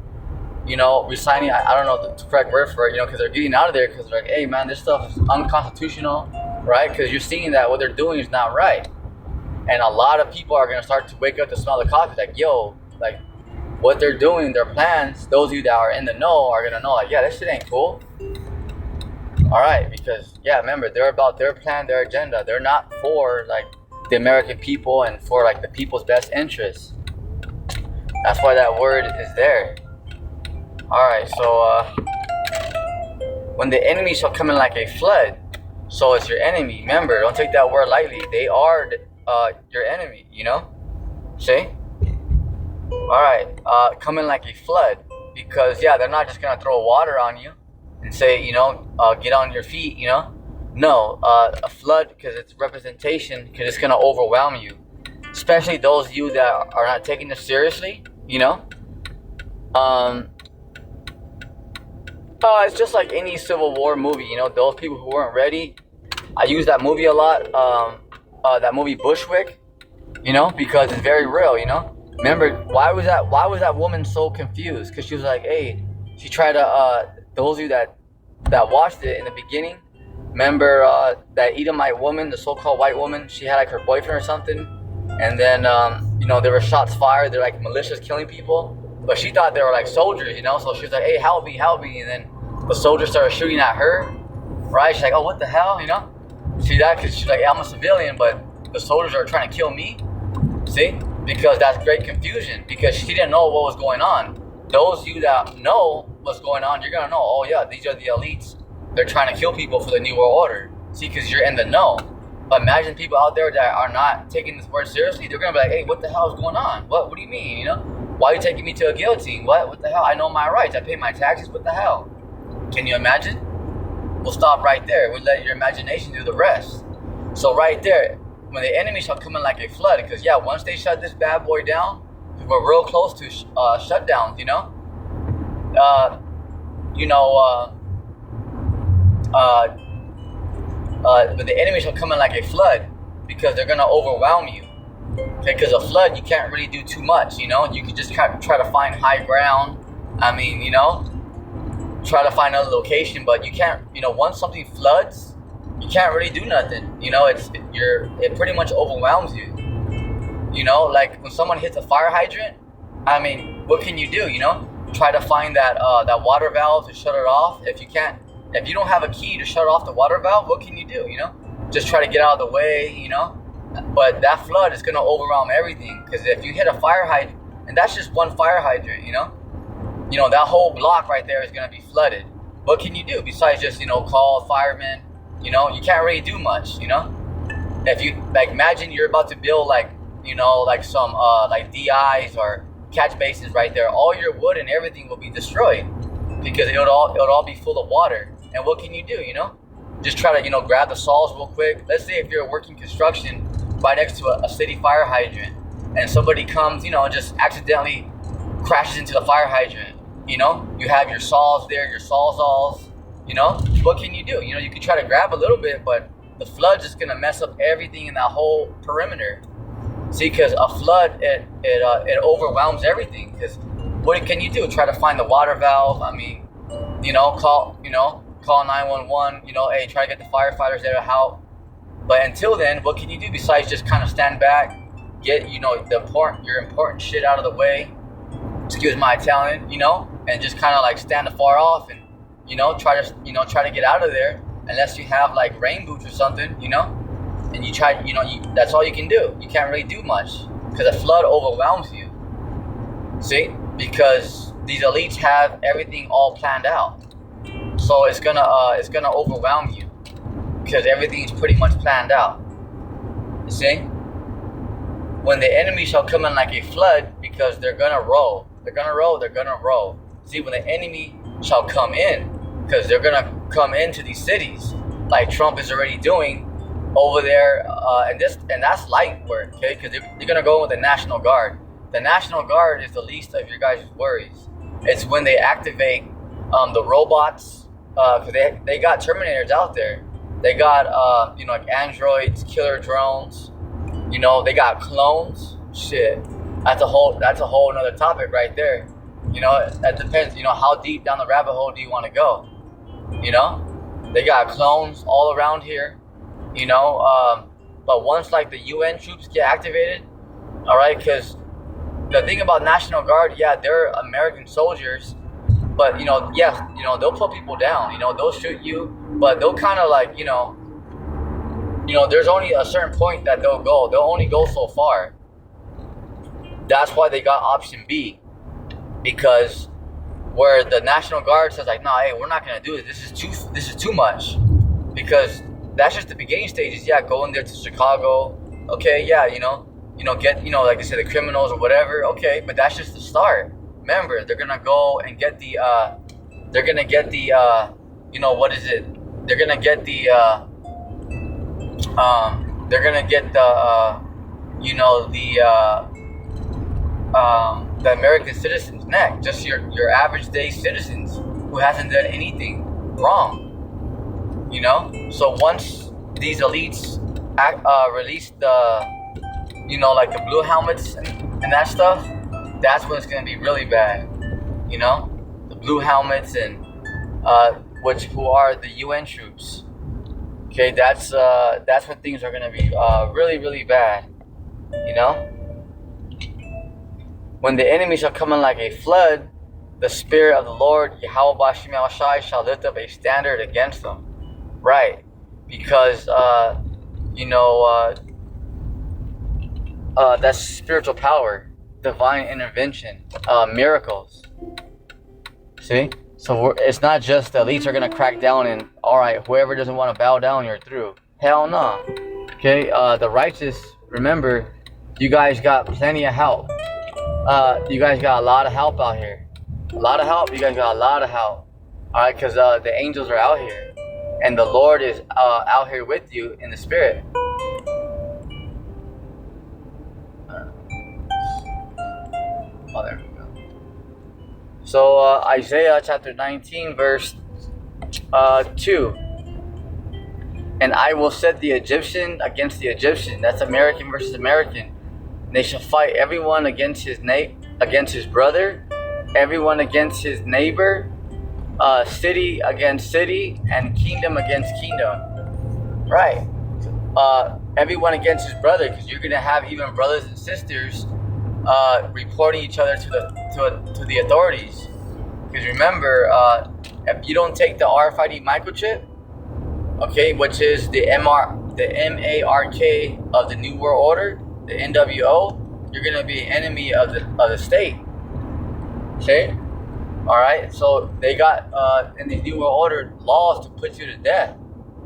You know, I don't know the correct word for it. You know, because they're getting out of there because they're like, hey man, this stuff is unconstitutional, right? Because you're seeing that what they're doing is not right, and a lot of people are gonna start to wake up to smell the coffee. Like, yo, like what they're doing, their plans. Those of you that are in the know are gonna know, like, yeah, this shit ain't cool. All right, because remember, they're about their plan, their agenda. They're not for like the American people and for like the people's best interests. That's why that word is there. Alright, so when the enemy shall come in like a flood, so it's your enemy. Remember, don't take that word lightly. They are your enemy, you know? See? Alright, come in like a flood, because they're not just gonna throw water on you and say, you know, get on your feet, you know? No, a flood, because it's representation, because it's going to overwhelm you. Especially those of you that are not taking this seriously, you know? It's just like any Civil War movie, you know? Those people who weren't ready. I use that movie a lot, that movie Bushwick, you know? Because it's very real, you know? Remember, why was that woman so confused? Because she was like, hey, she tried to, those of you that watched it in the beginning, remember that Edomite woman, the so-called white woman, she had like her boyfriend or something, and then you know, there were shots fired. They're like militias killing people, but she thought they were like soldiers, you know. So she was like, hey, help me, and then the soldiers started shooting at her, right? She's like, oh, what the hell, you know? See that? Because she's like, hey, I'm a civilian, but the soldiers are trying to kill me. See? Because that's great confusion, because she didn't know what was going on. Those of you that know what's going on, you're gonna know, oh yeah, these are the elites. They're trying to kill people for the New World Order. See, because you're in the know. But imagine people out there that are not taking this word seriously. They're gonna be like, "Hey, what the hell is going on? What do you mean? You know, why are you taking me to a guillotine? What the hell? I know my rights. I pay my taxes. What the hell?" Can you imagine? We'll stop right there. We'll let your imagination do the rest. So right there, when the enemy shall come in like a flood, because yeah, once they shut this bad boy down, we're real close to shutdowns. But the enemy shall come in like a flood, because they're gonna overwhelm you. Okay, because a flood, you can't really do too much. You can just kind of try to find high ground. I mean, try to find another location, but you can't. Once something floods, you can't really do nothing. It pretty much overwhelms you. Like when someone hits a fire hydrant, I mean, what can you do? Try to find that water valve to shut it off. If you don't have a key to shut off the water valve, what can you do? Just try to get out of the way. But that flood is gonna overwhelm everything, because if you hit a fire hydrant, and that's just one fire hydrant, that whole block right there is gonna be flooded. What can you do besides just call firemen? You can't really do much. If you imagine you're about to build some DIs or catch basins right there, all your wood and everything will be destroyed, because it would all be full of water. And what can you do? Just try to grab the saws real quick. Let's say if you're working construction right next to a city fire hydrant, and somebody comes and just accidentally crashes into the fire hydrant. You have your saws there, your sawzalls. What can you do? You can try to grab a little bit, but the flood's just gonna mess up everything in that whole perimeter. See, because a flood, it overwhelms everything. Because what can you do? Try to find the water valve. I mean, call 911. Hey, try to get the firefighters there to help. But until then, what can you do besides just kind of stand back, get your important shit out of the way? Excuse my Italian, and just kind of stand afar off and try to get out of there, unless you have rain boots or something, and you try, that's all you can do. You can't really do much, because a flood overwhelms you. See, because these elites have everything all planned out, so it's gonna overwhelm you, because everything's pretty much planned out. You see, when the enemy shall come in like a flood, because they're gonna roll. See, when the enemy shall come in, because they're gonna come into these cities, like Trump is already doing over there, and that's light work, okay? Because they're gonna go with the National Guard. The National Guard is the least of your guys' worries. It's when they activate the robots, because they got Terminators out there. They got androids, killer drones. They got clones. Shit, that's a whole another topic right there. That depends. How deep down the rabbit hole do you want to go? They got clones all around here. But once the UN troops get activated, all right, because the thing about National Guard, yeah, they're American soldiers, but they'll put people down. They'll shoot you, but they'll kind of there's only a certain point that they'll go. They'll only go so far. That's why they got option B, because where the National Guard says nah, hey, we're not gonna do it. This is too much, because that's just the beginning stages. Yeah, go in there to Chicago. Okay, yeah, get like I said, the criminals or whatever. Okay, but that's just the start. Remember, they're gonna go and get the what is it? They're gonna get the American citizens next, just your average day citizens who hasn't done anything wrong. So once these elites release the the blue helmets and that stuff, that's when it's gonna be really bad. The blue helmets and who are the UN troops. Okay, that's when things are gonna be really, really bad. When the enemy shall come in like a flood, the Spirit of the Lord, Yahweh Bashim Shai, shall lift up a standard against them. Right, because that's spiritual power, divine intervention, miracles. See, so it's not just the elites are gonna crack down and all right, whoever doesn't want to bow down, you're through. Hell no. Okay, the righteous, remember, you guys got plenty of help. You guys got a lot of help out here. A lot of help. You guys got a lot of help. All right, because the angels are out here, and the Lord is out here with you in the spirit. Oh, there we go. So Isaiah chapter 19, verse 2. And I will set the Egyptian against the Egyptian. That's American versus American. And they shall fight everyone against his brother, everyone against his neighbor, city against city, and kingdom against kingdom. Right. Everyone against his brother, because you're gonna have even brothers and sisters reporting each other to the authorities. Because remember, if you don't take the RFID microchip, okay, which is the MARK of the New World Order, the NWO, you're gonna be an enemy of the state. Okay, all right. So they got in the New World Order laws to put you to death.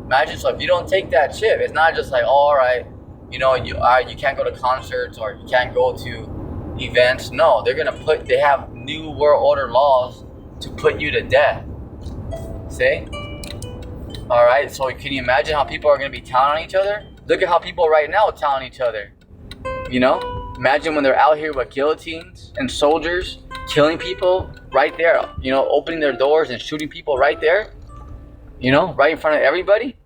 Imagine, so if you don't take that chip, it's not just like, oh, all right, you can't go to concerts or you can't go to events. No, they have New World Order laws to put you to death. See? All right, so can you imagine how people are going to be telling on each other? Look at how people right now are telling each other. Imagine when they're out here with guillotines and soldiers killing people right there, opening their doors and shooting people right there, right in front of everybody.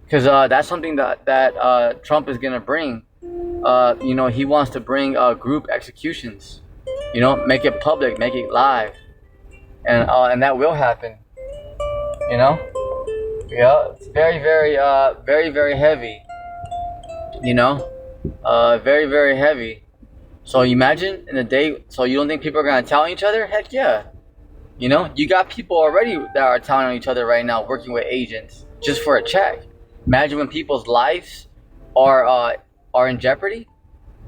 Because that's something that Trump is going to bring. He wants to bring group executions, make it public, make it live. And that will happen, Yeah, it's very, very, very, very heavy. Very, very heavy. So imagine in a day. So you don't think people are gonna tell each other? Heck yeah. You got people already that are telling on each other right now, working with agents just for a check. Imagine when people's lives are in jeopardy.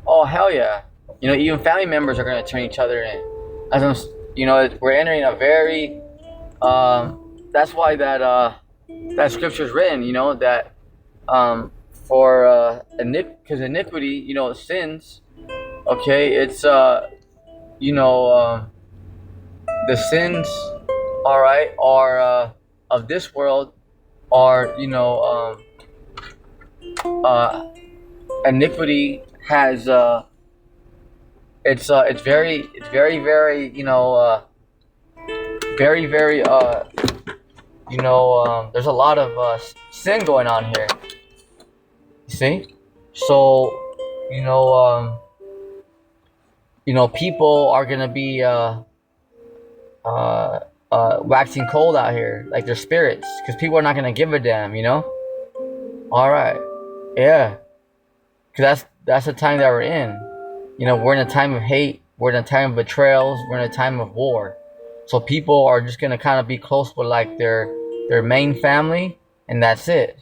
Oh hell yeah. Even family members are gonna turn each other in. We're entering a very. That's why that scripture is written, that for because iniquity, sins, okay, it's the sins, all right, are of this world are iniquity has it's very very very very very there's a lot of sin going on here. You see? So, people are gonna be waxing cold out here, like their spirits, because people are not gonna give a damn. All right, yeah, because that's the time that we're in. We're in a time of hate. We're in a time of betrayals. We're in a time of war. So people are just gonna kind of be close with like their main family, and that's it.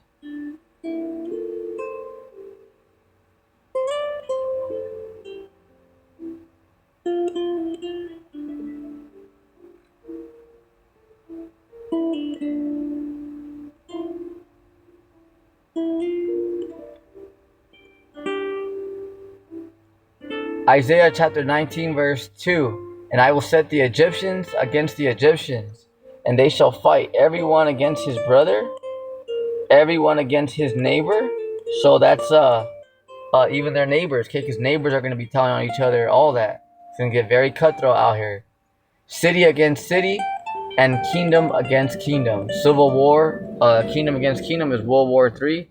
Isaiah chapter 19 verse 2. And I will set the Egyptians against the Egyptians, and they shall fight everyone against his brother, everyone against his neighbor. So that's even their neighbors, okay? Because neighbors are going to be telling on each other, all that. It's going to get very cutthroat out here. City against city, and kingdom against kingdom. Civil war, kingdom against kingdom is World War III.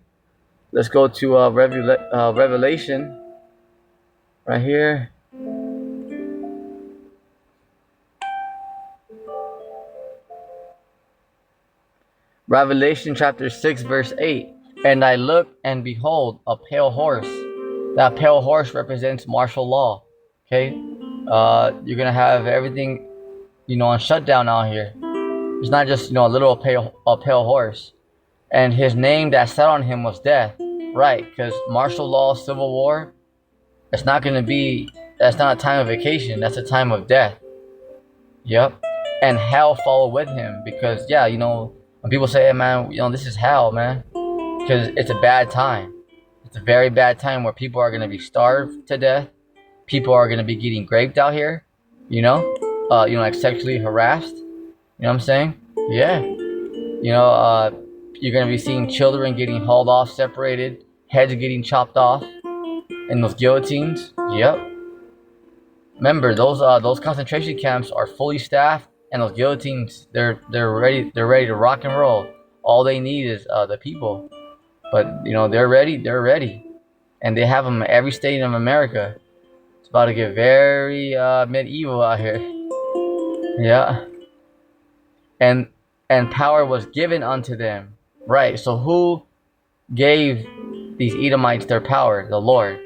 Let's go to Revelation. Right here. Revelation chapter 6 verse 8. And I looked, and behold, a pale horse. That pale horse represents martial law. Okay? You're going to have everything, on shutdown out here. It's not just, a little pale horse. And his name that sat on him was death. Right, because martial law, civil war, that's not a time of vacation. That's a time of death. Yep. And hell followed with him, because, when people say, hey, man, this is hell, man, because it's a bad time. It's a very bad time where people are gonna be starved to death. People are gonna be getting raped out here. Like sexually harassed. You know what I'm saying? Yeah. You're gonna be seeing children getting hauled off, separated, heads getting chopped off in those guillotines. Yep. Remember, those concentration camps are fully staffed, and those guillotines they're ready to rock and roll. All they need is the people. But they're ready. They're ready, and they have them in every state of America. It's about to get very medieval out here. Yeah. And power was given unto them. Right. So who gave these Edomites their power? The Lord.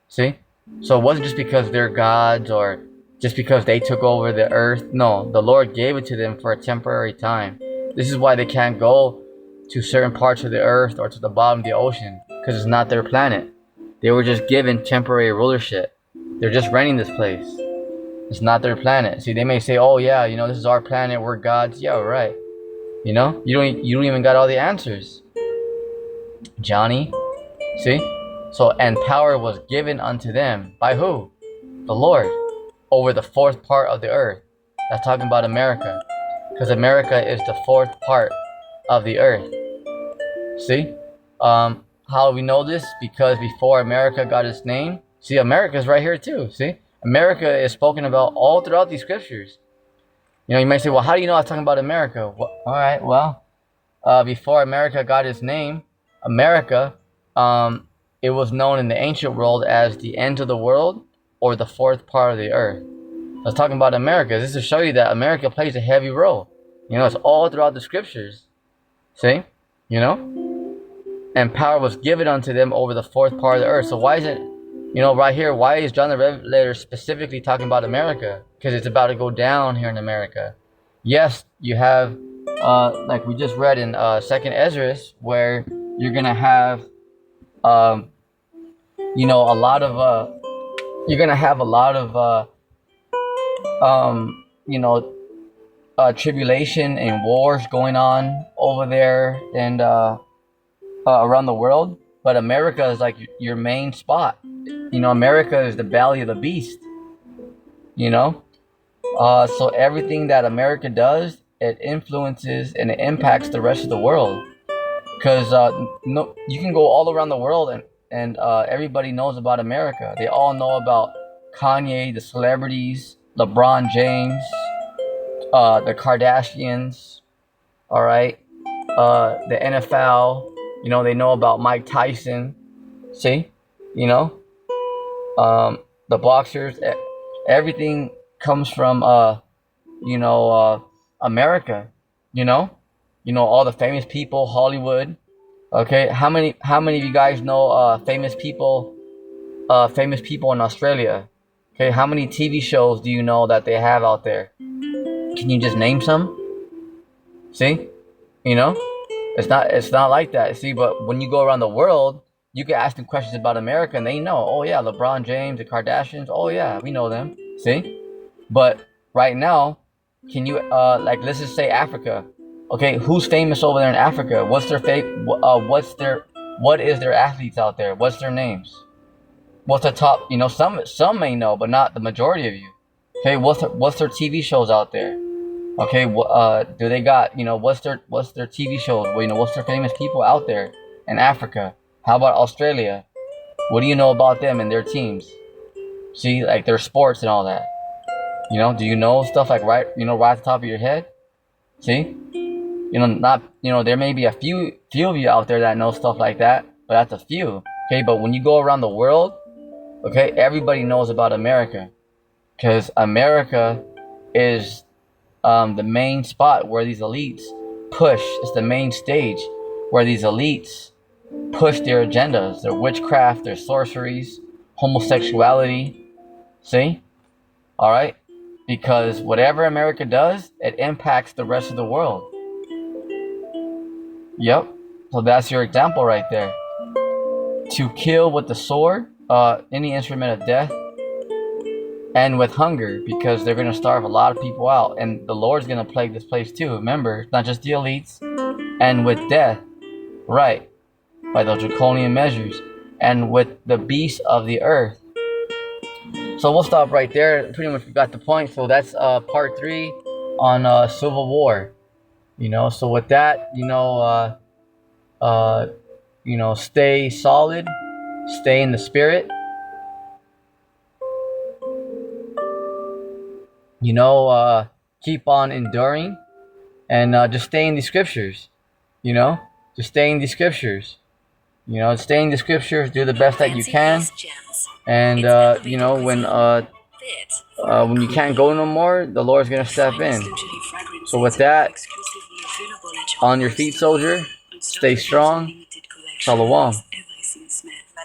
See? So it wasn't just because they're gods or just because they took over the earth. No, the Lord gave it to them for a temporary time. This is why they can't go to certain parts of the earth or to the bottom of the ocean, because it's not their planet. They were just given temporary rulership. They're just renting this place. It's not their planet. See, they may say, "Oh yeah, this is our planet. We're gods." Yeah, right. You don't even got all the answers, Johnny. See? So, and power was given unto them by who? The Lord, over the fourth part of the earth. That's talking about America, because America is the fourth part of the earth. See? How do we know this? Because before America got its name, see, America is right here too. See? America is spoken about all throughout these scriptures. You might say, well, how do you know I was talking about America? Well, all right, well, before America got its name, America, it was known in the ancient world as the end of the world or the fourth part of the earth. I was talking about America. This is to show you that America plays a heavy role. It's all throughout the scriptures. See? And power was given unto them over the fourth part of the earth. So why is it, right here, why is John the Revelator specifically talking about America? Because it's about to go down here in America. Yes, you have, like we just read in 2nd Ezra, where you're going to have, a lot of, tribulation and wars going on over there and around the world. But America is like your main spot. America is the belly of the beast. So everything that America does, it influences and it impacts the rest of the world. Because you can go all around the world and everybody knows about America. They all know about Kanye, the celebrities, LeBron James, the Kardashians, all right, the NFL. They know about Mike Tyson. See, the boxers. Everything comes from America. All the famous people, Hollywood. Okay, how many of you guys know famous people in Australia? Okay, how many TV shows do you know that they have out there? Can you just name some? See? It's not like that. See, but when you go around the world, you can ask them questions about America and they know. Oh yeah, LeBron James, the Kardashians. Oh yeah, we know them. See? But right now, can you let's just say Africa. Okay, who's famous over there in Africa? What is their athletes out there? What's their names? What's the top? Some may know, but not the majority of you. Okay, what's their TV shows out there? Okay, do they got what's their TV shows? Well, what's their famous people out there in Africa? How about Australia? What do you know about them and their teams? See, like their sports and all that. Do you know stuff like right at the top of your head? See, there may be a few of you out there that know stuff like that, but that's a few. Okay, but when you go around the world, okay, everybody knows about America, because America is the main spot where these elites push. It's the main stage where these elites push their agendas, their witchcraft, their sorceries, homosexuality. See? All right? Because whatever America does, it impacts the rest of the world. Yep. So that's your example right there. To kill with the sword, any instrument of death, and with hunger, because they're going to starve a lot of people out. And the Lord's going to plague this place too. Remember, it's not just the elites. And with death. Right. by the draconian measures and with the beasts of the earth. So we'll stop right there. Pretty much we got the point. So that's part 3 on Civil War. So with that, stay solid, stay in the spirit. Keep on enduring, and just stay in the scriptures. Just stay in the scriptures. Stay in the scriptures. Do the best that you can, and when you can't go no more, the Lord's gonna step in. So with that, on your feet, soldier. Stay strong. Shalom.